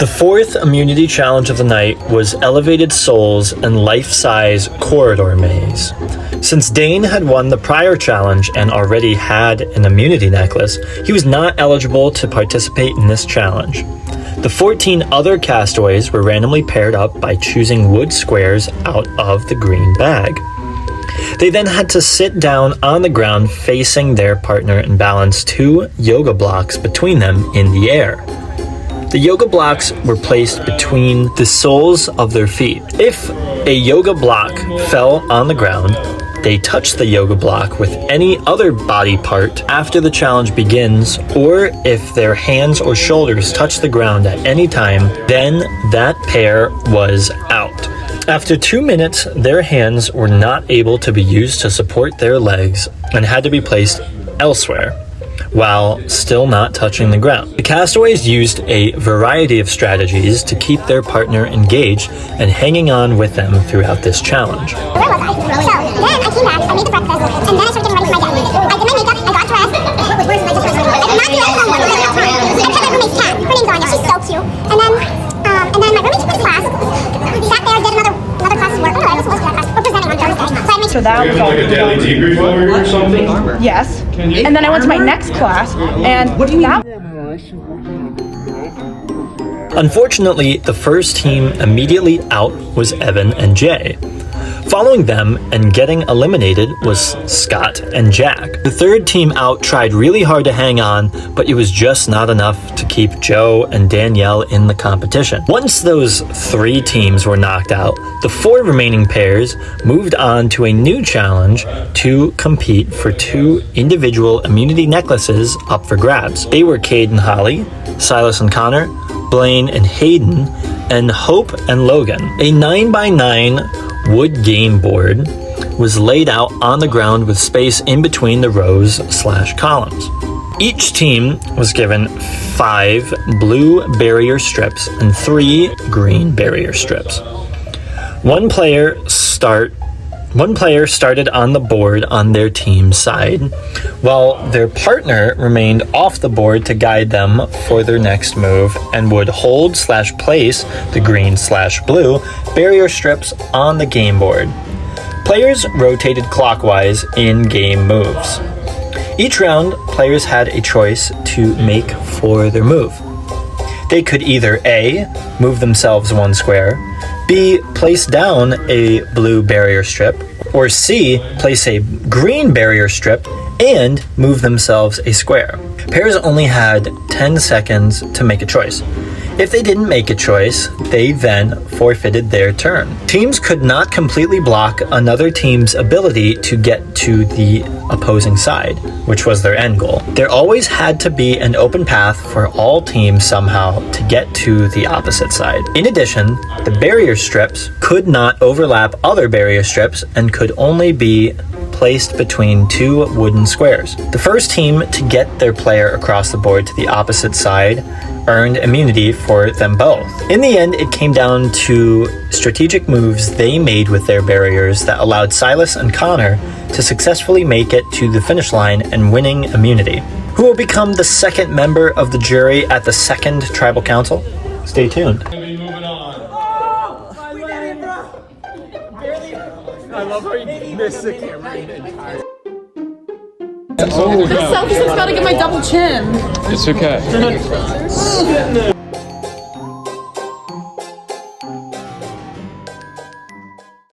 The fourth immunity challenge of the night was Elevated Souls and Life-Size Quoridor Maze. Since Dane had won the prior challenge and already had an immunity necklace, he was not eligible to participate in this challenge. The 14 other castaways were randomly paired up by choosing wood squares out of the green bag. They then had to sit down on the ground facing their partner and balance 2 yoga blocks between them in the air. The yoga blocks were placed between the soles of their feet. If a yoga block fell on the ground, they touched the yoga block with any other body part after the challenge begins, or if their hands or shoulders touched the ground at any time, then that pair was out. After 2 minutes, their hands were not able to be used to support their legs and had to be placed elsewhere, while still not touching the ground. The castaways used a variety of strategies to keep their partner engaged and hanging on with them throughout this challenge. Where was I? So, then I came back, I made the breakfast, and then I started getting ready for my day. I did my makeup, I got dressed. Where's my dress? I did not do that homework. I kept my roommate's cat. Her name's Anya, she's so cute. And then my roommate took me to class, sat there, did another class of work. I was supposed to do that class. We're presenting on Thursday. So I made So that was like a daily debrief over here or something? yes. And then I went to my next class, and that Unfortunately, the first team immediately out was Evan and Jay. Following them and getting eliminated was Scott and Jack. The third team out tried really hard to hang on, but it was just not enough to keep Joe and Danielle in the competition. Once those 3 teams were knocked out, the 4 remaining pairs moved on to a new challenge to compete for 2 individual immunity necklaces up for grabs. They were Cade and Holly, Silas and Connor, Blaine and Hayden, and Hope and Logan. A 9x9 wood game board was laid out on the ground with space in between the rows/columns. Each team was given 5 blue barrier strips and 3 green barrier strips. One player started on the board on their team's side, while their partner remained off the board to guide them for their next move and would hold/place the green/blue barrier strips on the game board. Players rotated clockwise in game moves. Each round, players had a choice to make for their move. They could either A, move themselves 1 square, B, place down a blue barrier strip, or C, place a green barrier strip and move themselves a square. Pairs only had 10 seconds to make a choice. If they didn't make a choice, they then forfeited their turn. Teams could not completely block another team's ability to get to the opposing side, which was their end goal. There always had to be an open path for all teams somehow to get to the opposite side. In addition, the barrier strips could not overlap other barrier strips and could only be placed between 2 wooden squares. The first team to get their player across the board to the opposite side earned immunity for them both. In the end, it came down to strategic moves they made with their barriers that allowed Silas and Connor to successfully make it to the finish line and winning immunity. Who will become the second member of the jury at the second tribal council? Stay tuned. I love how you missed the camera entire. The selfie stick's gotta get my double chin. It's okay.